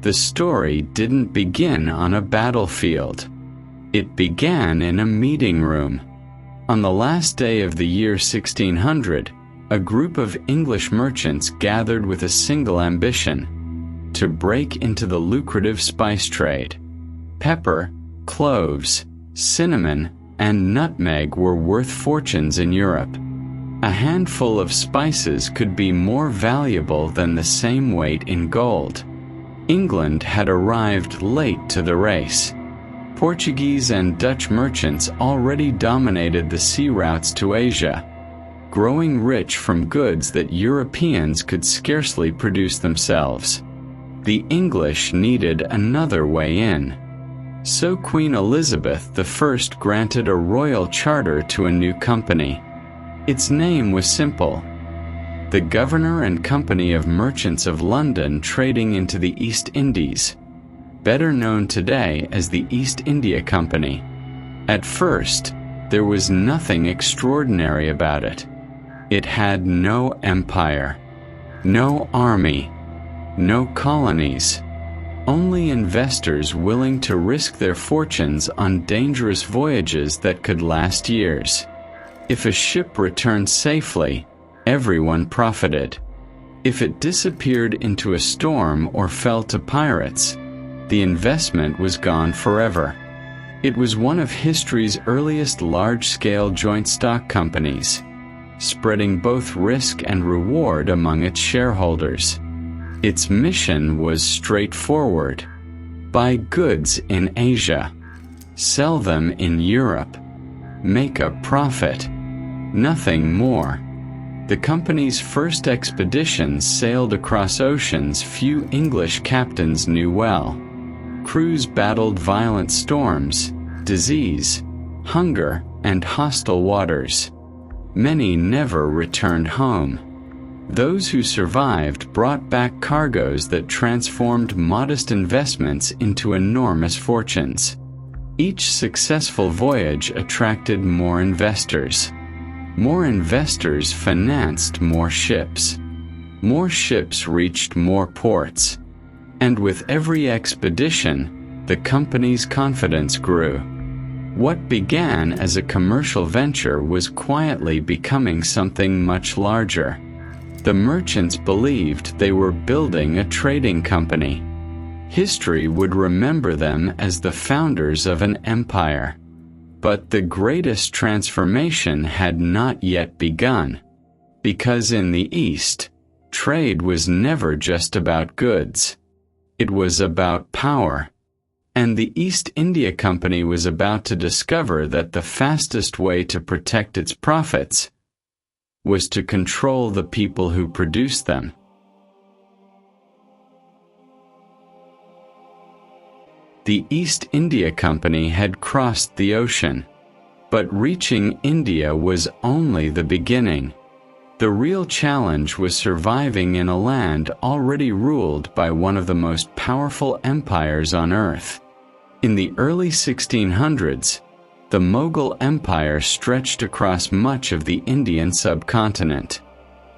the story didn't begin on a battlefield. It began in a meeting room. On the last day of the year 1600, a group of English merchants gathered with a single ambition: to break into the lucrative spice trade. Pepper, cloves, cinnamon, and nutmeg were worth fortunes in Europe. A handful of spices could be more valuable than the same weight in gold. England had arrived late to the race. Portuguese and Dutch merchants already dominated the sea routes to Asia, growing rich from goods that Europeans could scarcely produce themselves. The English needed another way in. So Queen Elizabeth I granted a royal charter to a new company. Its name was simple: the Governor and Company of Merchants of London trading into the East Indies, better known today as the East India Company. At first, there was nothing extraordinary about it. It had no empire, no army, no colonies, only investors willing to risk their fortunes on dangerous voyages that could last years. If a ship returned safely, everyone profited. If it disappeared into a storm or fell to pirates, the investment was gone forever. It was one of history's earliest large-scale joint stock companies, spreading both risk and reward among its shareholders. Its mission was straightforward: buy goods in Asia, sell them in Europe, make a profit. Nothing more. The company's first expeditions sailed across oceans few English captains knew well. Crews battled violent storms, disease, hunger, and hostile waters. Many never returned home. Those who survived brought back cargoes that transformed modest investments into enormous fortunes. Each successful voyage attracted more investors. More investors financed more ships. More ships reached more ports. And with every expedition, the company's confidence grew. What began as a commercial venture was quietly becoming something much larger. The merchants believed they were building a trading company. History would remember them as the founders of an empire. But the greatest transformation had not yet begun, because in the East, trade was never just about goods. It was about power. And the East India Company was about to discover that the fastest way to protect its profits was to control the people who produced them. The East India Company had crossed the ocean, but reaching India was only the beginning. The real challenge was surviving in a land already ruled by one of the most powerful empires on earth. In the early 1600s, the Mughal Empire stretched across much of the Indian subcontinent.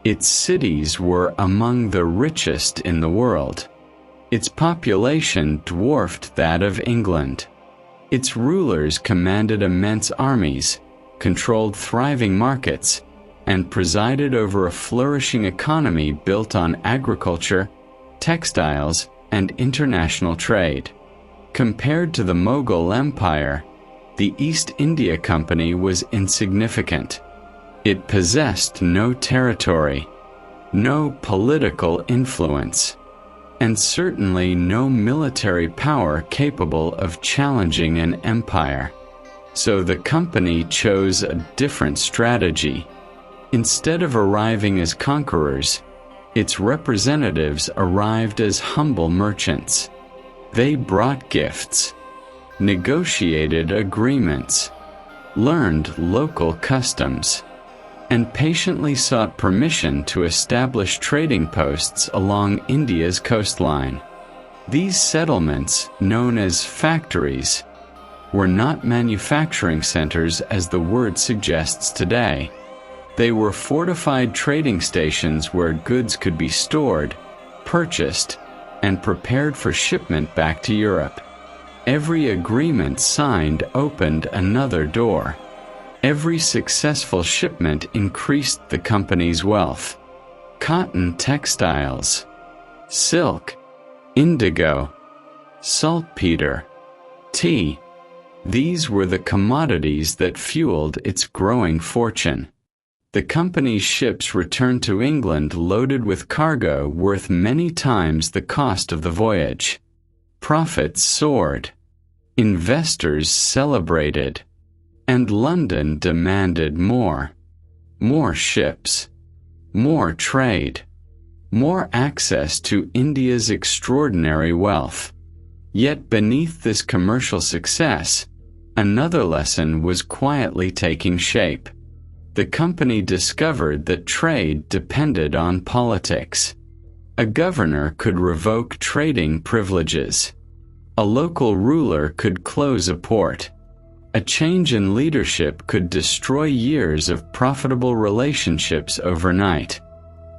Its cities were among the richest in the world. Its population dwarfed that of England. Its rulers commanded immense armies, controlled thriving markets, and presided over a flourishing economy built on agriculture, textiles, and international trade. Compared to the Mughal Empire, the East India Company was insignificant. It possessed no territory, no political influence, and certainly no military power capable of challenging an empire. So the company chose a different strategy. Instead of arriving as conquerors, its representatives arrived as humble merchants. They brought gifts, negotiated agreements, learned local customs, and patiently sought permission to establish trading posts along India's coastline. These settlements, known as factories, were not manufacturing centers as the word suggests today. They were fortified trading stations where goods could be stored, purchased, and prepared for shipment back to Europe. Every agreement signed opened another door. Every successful shipment increased the company's wealth. Cotton textiles, silk, indigo, saltpeter, tea. These were the commodities that fueled its growing fortune. The company's ships returned to England loaded with cargo worth many times the cost of the voyage. Profits soared. Investors celebrated. And London demanded more. More ships. More trade. More access to India's extraordinary wealth. Yet beneath this commercial success, another lesson was quietly taking shape. The company discovered that trade depended on politics. A governor could revoke trading privileges. A local ruler could close a port. A change in leadership could destroy years of profitable relationships overnight.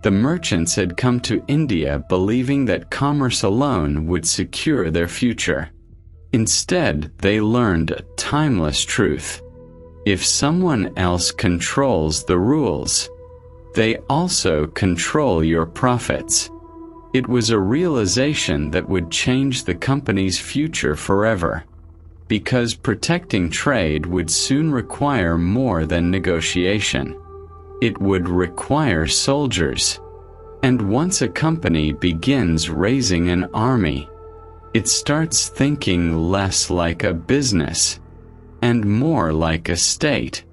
The merchants had come to India believing that commerce alone would secure their future. Instead, they learned a timeless truth. If someone else controls the rules, they also control your profits. It was a realization that would change the company's future forever, because protecting trade would soon require more than negotiation. It would require soldiers. And once a company begins raising an army, it starts thinking less like a business and more like a state.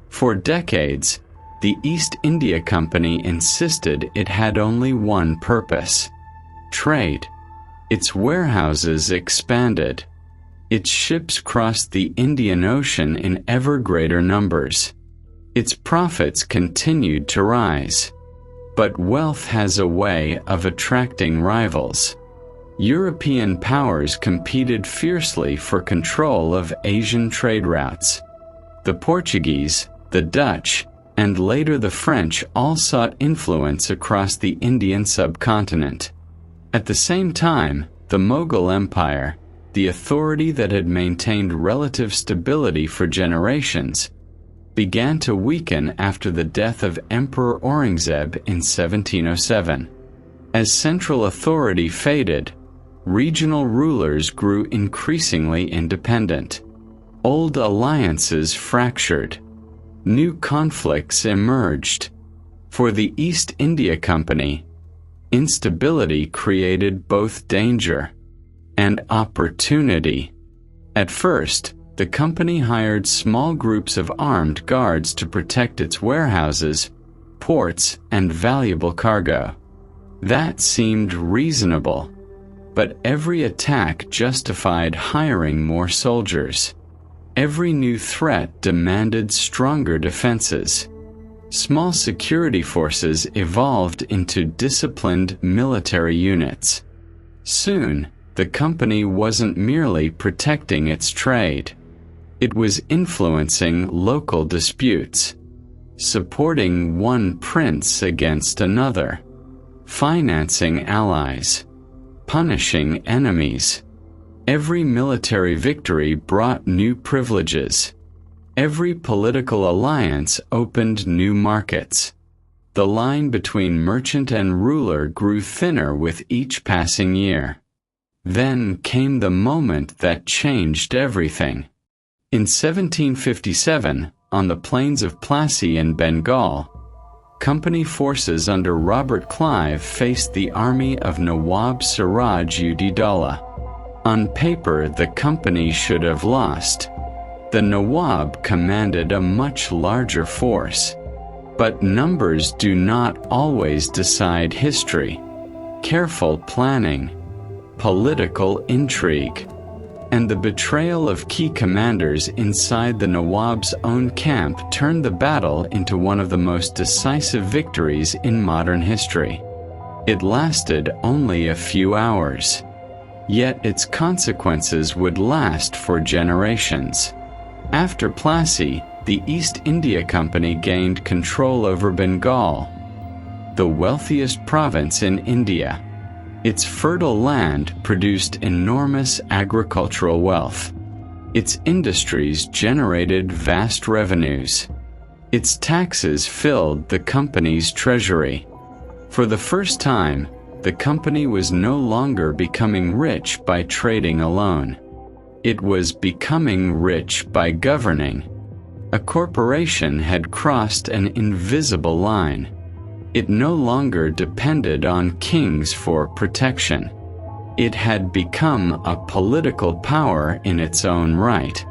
For decades, the East India Company insisted it had only one purpose: trade. Its warehouses expanded. Its ships crossed the Indian Ocean in ever greater numbers. Its profits continued to rise. But wealth has a way of attracting rivals. European powers competed fiercely for control of Asian trade routes. The Portuguese, the Dutch, and later the French all sought influence across the Indian subcontinent. At the same time, the Mughal Empire, the authority that had maintained relative stability for generations, began to weaken after the death of Emperor Aurangzeb in 1707. As central authority faded, regional rulers grew increasingly independent. Old alliances fractured. New conflicts emerged. For the East India Company, instability created both danger and opportunity. At first, the company hired small groups of armed guards to protect its warehouses, ports, and valuable cargo. That seemed reasonable, but every attack justified hiring more soldiers. Every new threat demanded stronger defenses. Small security forces evolved into disciplined military units. Soon, the company wasn't merely protecting its trade. It was influencing local disputes, supporting one prince against another, financing allies, punishing enemies. Every military victory brought new privileges. Every political alliance opened new markets. The line between merchant and ruler grew thinner with each passing year. Then came the moment that changed everything. In 1757, on the plains of Plassey in Bengal, company forces under Robert Clive faced the army of Nawab Siraj-ud-Daulah. On paper, the company should have lost. The Nawab commanded a much larger force. But numbers do not always decide history. Careful planning, political intrigue, and the betrayal of key commanders inside the Nawab's own camp turned the battle into one of the most decisive victories in modern history. It lasted only a few hours. Yet its consequences would last for generations. After Plassey, the East India Company gained control over Bengal. the wealthiest province in India. Its fertile land produced enormous agricultural wealth. Its industries generated vast revenues. Its taxes filled the company's treasury. For the first time, the company was no longer becoming rich by trading alone. It was becoming rich by governing. A corporation had crossed an invisible line. It no longer depended on kings for protection. It had become a political power in its own right.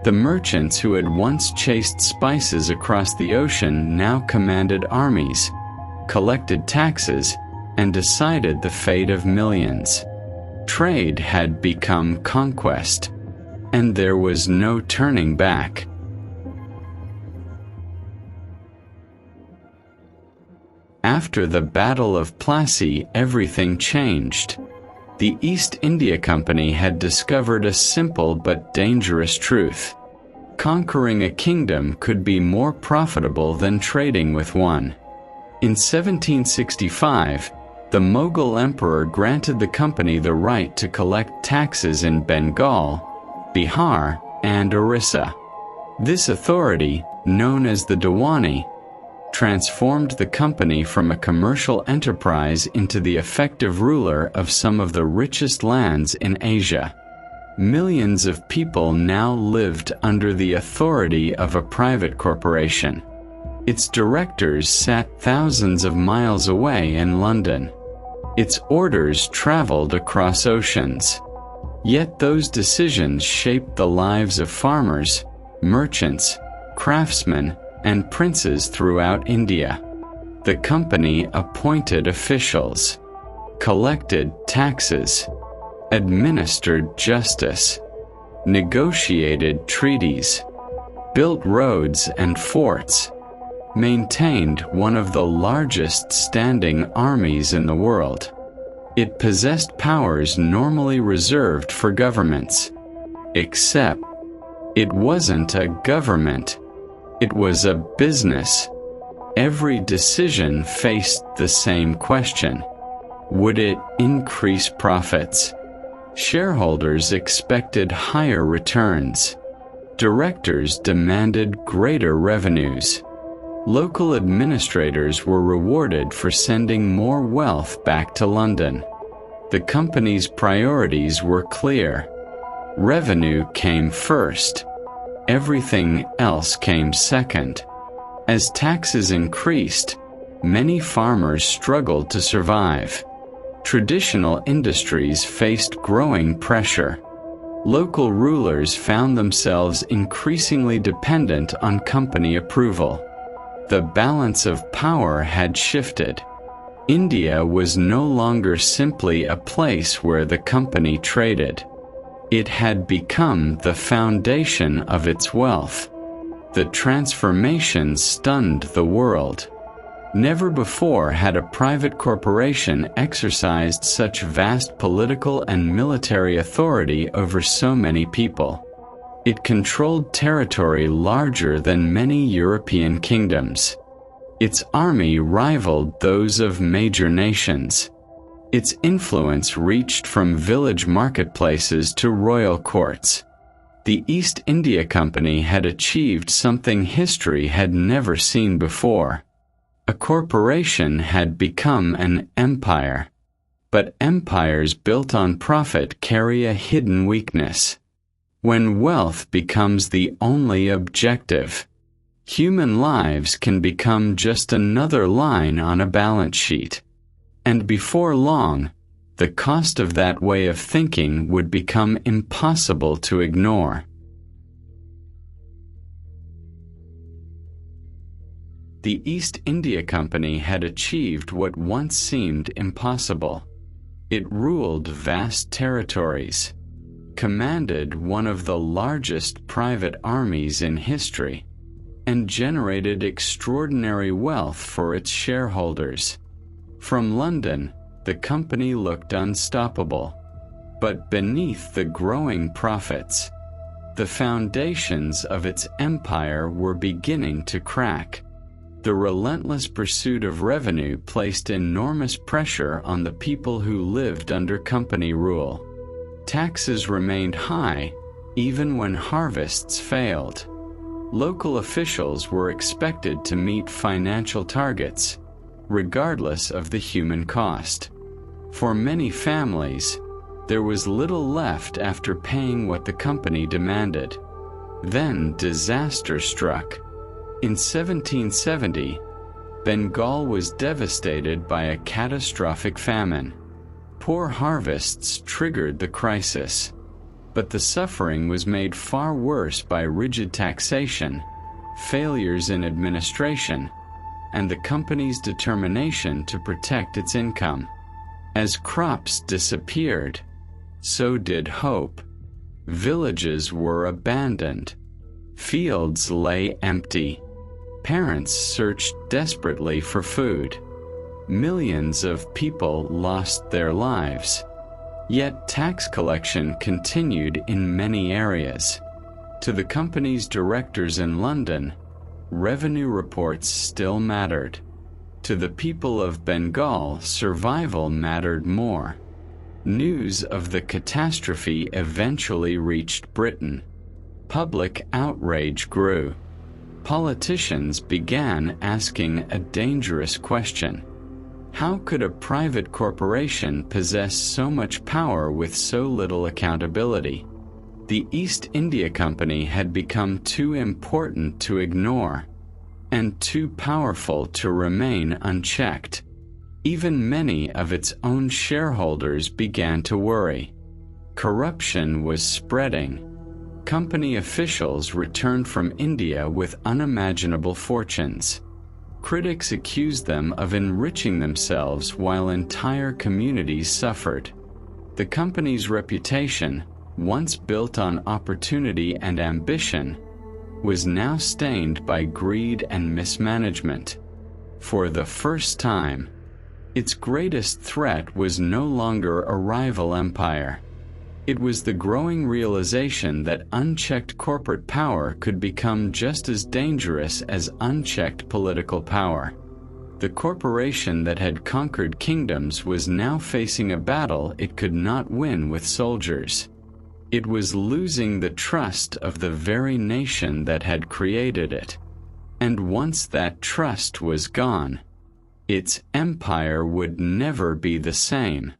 The merchants who had once chased spices across the ocean now commanded armies, collected taxes, and decided the fate of millions. Trade had become conquest, and there was no turning back. After the Battle of Plassey, everything changed. The East India Company had discovered a simple but dangerous truth. Conquering a kingdom could be more profitable than trading with one. In 1765, the Mughal emperor granted the company the right to collect taxes in Bengal, Bihar, and Orissa. This authority, known as the Diwani, transformed the company from a commercial enterprise into the effective ruler of some of the richest lands in Asia. Millions of people now lived under the authority of a private corporation. Its directors sat thousands of miles away in London. Its orders traveled across oceans. Yet those decisions shaped the lives of farmers, merchants, craftsmen, and princes throughout India. The company appointed officials, collected taxes, administered justice, negotiated treaties, built roads and forts, maintained one of the largest standing armies in the world. It possessed powers normally reserved for governments. Except, it wasn't a government. It was a business. Every decision faced the same question. Would it increase profits? Shareholders expected higher returns. Directors demanded greater revenues. Local administrators were rewarded for sending more wealth back to London. The company's priorities were clear. Revenue came first. Everything else came second. As taxes increased, many farmers struggled to survive. Traditional industries faced growing pressure. Local rulers found themselves increasingly dependent on company approval. The balance of power had shifted. India was no longer simply a place where the company traded. It had become the foundation of its wealth. The transformation stunned the world. Never before had a private corporation exercised such vast political and military authority over so many people. It controlled territory larger than many European kingdoms. Its army rivaled those of major nations. Its influence reached from village marketplaces to royal courts. The East India Company had achieved something history had never seen before. A corporation had become an empire. But empires built on profit carry a hidden weakness. When wealth becomes the only objective, human lives can become just another line on a balance sheet. And before long, the cost of that way of thinking would become impossible to ignore. The East India Company had achieved what once seemed impossible. It ruled vast territories, commanded one of the largest private armies in history, and generated extraordinary wealth for its shareholders. From London, the company looked unstoppable. But beneath the growing profits, the foundations of its empire were beginning to crack. The relentless pursuit of revenue placed enormous pressure on the people who lived under company rule. Taxes remained high, even when harvests failed. Local officials were expected to meet financial targets, regardless of the human cost. For many families, there was little left after paying what the company demanded. Then disaster struck. In 1770, Bengal was devastated by a catastrophic famine. Poor harvests triggered the crisis, but the suffering was made far worse by rigid taxation, failures in administration, and the company's determination to protect its income. As crops disappeared, so did hope. Villages were abandoned. Fields lay empty. Parents searched desperately for food. Millions of people lost their lives. Yet tax collection continued in many areas. To the company's directors in London, revenue reports still mattered. To the people of Bengal, survival mattered more. News of the catastrophe eventually reached Britain. Public outrage grew. Politicians began asking a dangerous question. How could a private corporation possess so much power with so little accountability? The East India Company had become too important to ignore, and too powerful to remain unchecked. Even many of its own shareholders began to worry. Corruption was spreading. Company officials returned from India with unimaginable fortunes. Critics accused them of enriching themselves while entire communities suffered. The company's reputation, once built on opportunity and ambition, was now stained by greed and mismanagement. For the first time, its greatest threat was no longer a rival empire. It was the growing realization that unchecked corporate power could become just as dangerous as unchecked political power. The corporation that had conquered kingdoms was now facing a battle it could not win with soldiers. It was losing the trust of the very nation that had created it. And once that trust was gone, its empire would never be the same.